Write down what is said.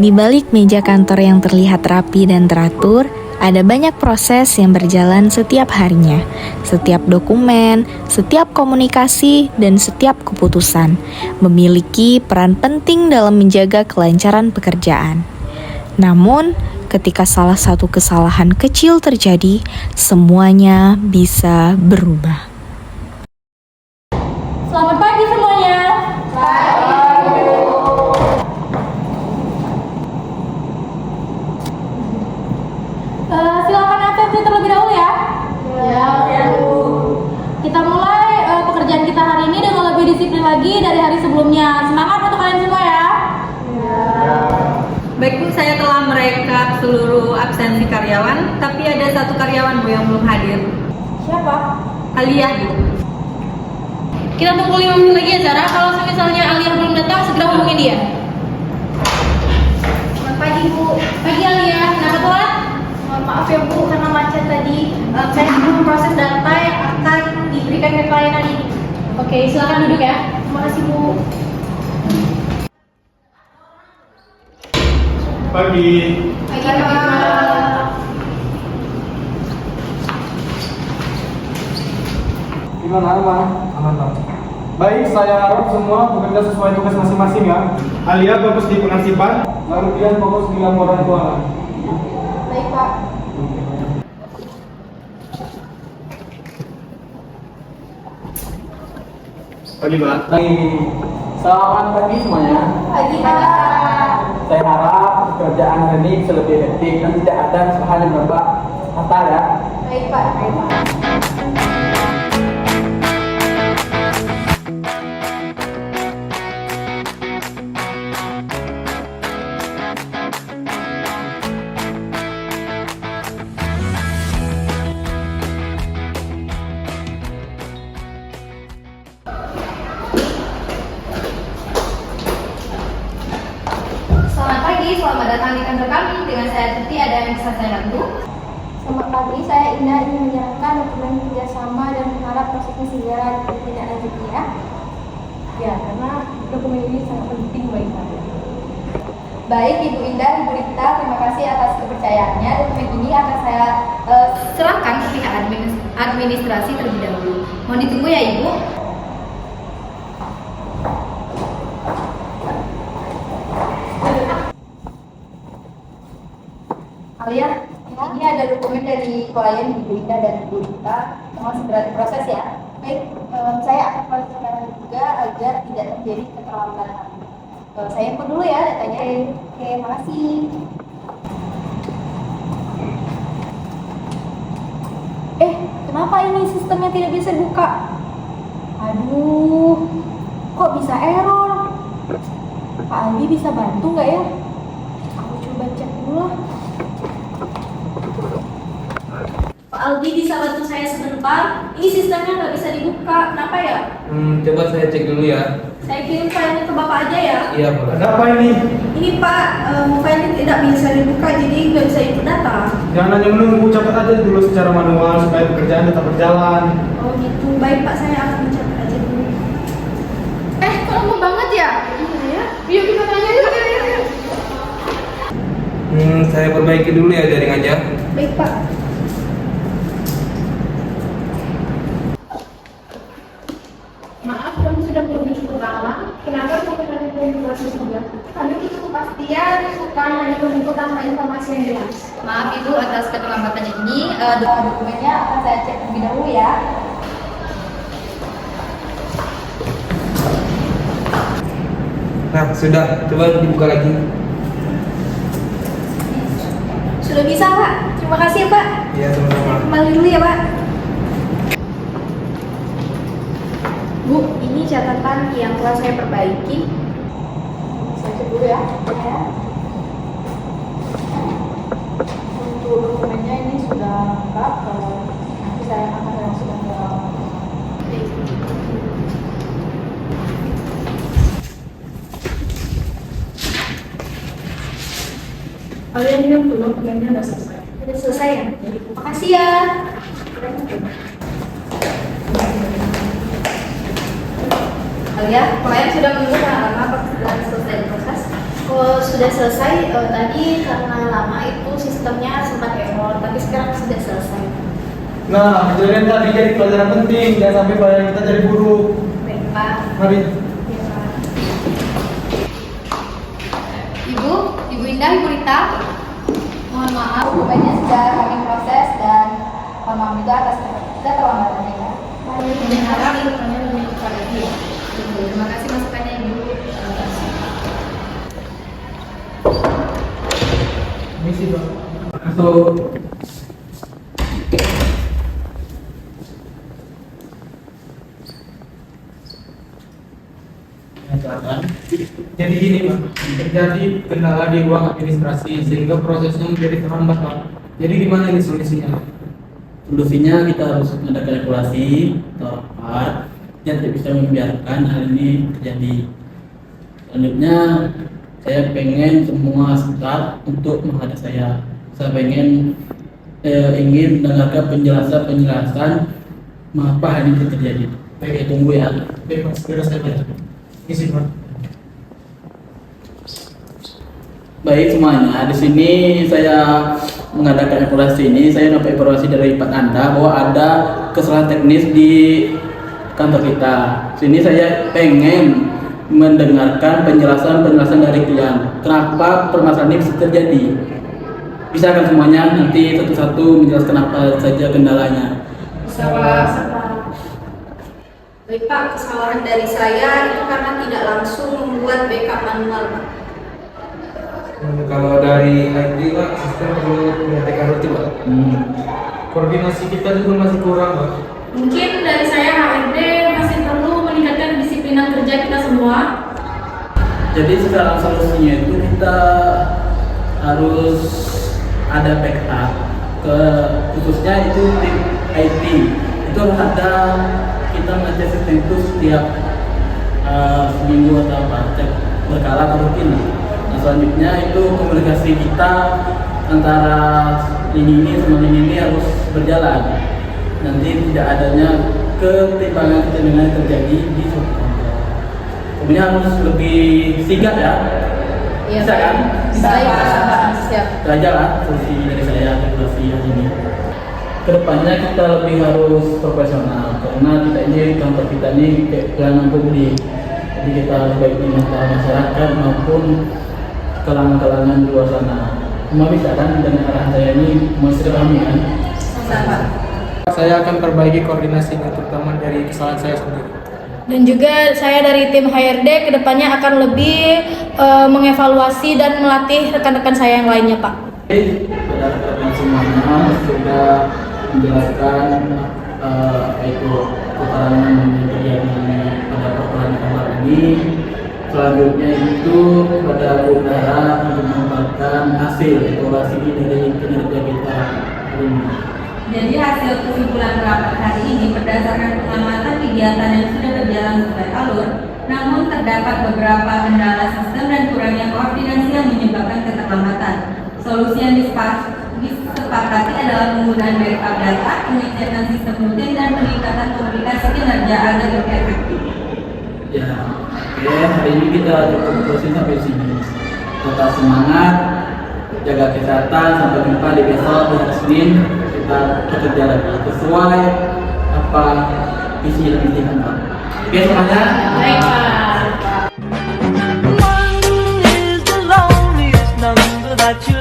Di balik meja kantor yang terlihat rapi dan teratur, ada banyak proses yang berjalan setiap harinya. Setiap dokumen, setiap komunikasi, dan setiap keputusan memiliki peran penting dalam menjaga kelancaran pekerjaan. Namun, ketika salah satu kesalahan kecil terjadi, semuanya bisa berubah. Selamat pagi semuanya. Silakan absensi terlebih dahulu ya. Ya, Bu. Kita mulai pekerjaan kita hari ini dengan lebih disiplin lagi dari hari sebelumnya. Semangat untuk kalian semua ya. Baik Bu, saya telah merekap seluruh absensi karyawan, tapi ada satu karyawan Bu yang belum hadir. Siapa? Alia Bu. Kita tunggu 5 menit lagi ya Zara. Kalau misalnya Alia belum datang, segera hubungi dia. Selamat pagi Bu. Pagi Alia. Kenapa telat? Maaf ya Bu, karena macet tadi. Saya belum proses data yang akan diberikan ke klien hari ini. Oke, silakan duduk ya. Terima kasih Bu. Pagi. Pagi Pak. Gimana aman? Aman Pak. Baik, saya harap semua bekerja sesuai tugas masing-masing ya. Alia fokus di pengarsipan, lalu Dian fokus di laporan keuangan. Baik Pak. Pagi Pak. Selamat pagi semuanya. Pagi Pak. Saya harap pekerjaan hari ini bisa lebih efektif dan tidak ada hal yang berbeda fatal ya. Baik Pak. Baik Pak. Selamat pagi, selamat datang di kantor kami. Dengan saya Tuti, ada yang bisa saya bantu? Selamat pagi, saya Indah ingin menjalankan dokumen kerjasama dan berharap prosesnya segera ditindaklanjuti ya. Ya, karena dokumen ini sangat penting bagi kami. Baik, Ibu Indah, Ibu Rita, terima kasih atas kepercayaannya. Dokumen ini akan saya serahkan ke pihak administrasi terlebih dahulu. Mohon ditunggu ya Ibu. Alia, ini ada dokumen dari klien Ibu Indah dan Ibu Rita. Mohon segera diproses ya. Baik, saya akan proses sekarang juga agar tidak terjadi keterlambatan. Saya input dulu ya datanya. Oke, makasih. Kenapa ini sistemnya tidak bisa dibuka? Aduh, kok bisa error? Pak Aldi bisa bantu nggak ya? Aku coba cek dulu lah. Pak Aldi bisa bantu saya sebentar? Ini sistemnya nggak bisa dibuka, kenapa ya? Coba saya cek dulu ya. Saya kirim filenya ke Bapak aja ya. Iya boleh. Ada apa ini? Ini Pak, filenya tidak bisa dibuka, jadi nggak bisa input data. Jangan hanya menunggu, catat aja dulu secara manual supaya pekerjaan tetap berjalan. Oh gitu, baik Pak, saya akan mencatat aja dulu. Kok lama banget ya? Iya. Yuk kita tanya yuk. Saya perbaiki dulu ya jaringannya. Baik Pak. Maaf, kami sudah berusaha lama. Kenapa dokumen itu diproses juga? Kami butuh kepastian, bukan hanya menunggu tanpa informasi yang jelas. Maaf Ibu atas keterlambatannya ini. Dokumennya akan saya cek terlebih dahulu ya. Nah sudah, coba dibuka lagi. Sudah bisa Pak, terima kasih ya Pak. Iya sama-sama. Kembali dulu ya Pak. Bu, ini catatan yang telah saya perbaiki. Saya cek dulu ya. Untuk dokumennya ini sudah lengkap. Nanti saya akan langsung ke Kalian ini belum dokumennya sudah selesai. Sudah selesai ya? Makasih ya. Alia, klien sudah menunggu lama selesai proses. Oh, sudah selesai. Tadi karena lama itu sistemnya sempat error, tapi sekarang sudah selesai. Nah, kejadian tadi jadi pelajaran penting, jangan sampai pelajaran kita jadi buruk. Baik, Pak. Mari. Ya, Pak. Ibu Indah, Ibu Rita, mohon maaf dokumennya sudah kami proses dan mohon maaf juga atas keterlambatannya ya. Dan harap dokumennya lebih cepat lagi ya. Terima kasih masukannya Ibu. Misi, Bang. Masuk. Jadi gini, Pak, terjadi kendala di ruang administrasi sehingga prosesnya menjadi terhambat, Pak. Jadi gimana ini solusinya? Solusinya kita harus mengadakan evaluasi atau rapat yang tidak bisa membiarkan hal ini terjadi. Selanjutnya saya pengen semua staf untuk menghadap saya. Saya pengen ingin mendengarkan penjelasan mengapa hal ini terjadi. Baik, tunggu ya. Baik, Pak, segera saja. Misi, Pak. Baik semuanya, di sini saya mengadakan evaluasi ini. Saya dapat evaluasi dari Pak Anda bahwa ada kesalahan teknis di kantor kita. Sini saya pengen mendengarkan penjelasan dari kalian. Kenapa permasalahan ini bisa terjadi? Bisa kan semuanya nanti satu-satu menjelaskan apa saja kendalanya. Bisa Pak. Baik Pak, kesalahan dari saya itu karena tidak langsung membuat backup manual Pak. Kalau dari IT, Pak, sistem perlu pengetekan rutin, Pak. Koordinasi kita juga masih kurang, Pak. Mungkin dari saya HRD masih perlu meningkatkan kedisiplinan kerja kita semua. Jadi sekarang solusinya itu kita harus ada backup khususnya itu tim IT itu harus ada, kita ngecek sistem itu setiap seminggu atau apa, cek berkala atau rutin. Nah selanjutnya itu komunikasi kita antara ini sama ini harus berjalan. Nanti tidak adanya ketimpangan yang terjadi di suatu kantor. Kemudian harus lebih sigap ya. Bisa kan? Bisa Pak. Siap. Itu aja lah solusi dari saya evaluasi yang ini. Kedepannya kita lebih harus profesional karena kita ini kantor kita ini pelayanan publik. Jadi kita baik di mata masyarakat maupun kalangan-kalangan di luar sana. Semua bisa kan dengan arahan saya ini masih dipahami kan? Saya akan perbaiki koordinasinya, terutama dari kesalahan saya sendiri. Dan juga saya dari tim HRD kedepannya akan lebih mengevaluasi dan melatih rekan-rekan saya yang lainnya, Pak. Oke, pada rekan semuanya sudah menjelaskan apa itu kekurangan yang terjadi pada persoalan kamar ini. Selanjutnya itu pada udara untuk mendapatkan hasil evaluasi dari kinerja kita hari ini. Jadi hasil kesimpulan rapat hari ini berdasarkan pengamatan kegiatan yang sudah berjalan sesuai alur, namun terdapat beberapa kendala sistem dan kurangnya koordinasi yang menyebabkan keterlambatan. Solusi yang disepakati adalah penggunaan backup data, pengecekan sistem rutin, dan peningkatan komunikasi kinerja agar lebih efektif. Ya, oke, hari ini kita cukup proses sampai sini. Tetap semangat, jaga kesehatan, sampai jumpa di besok hari Senin. Kita bekerja lagi sesuai apa visi yang kita kantor. Oke semuanya. Baik, Pak. One is the loneliest number that you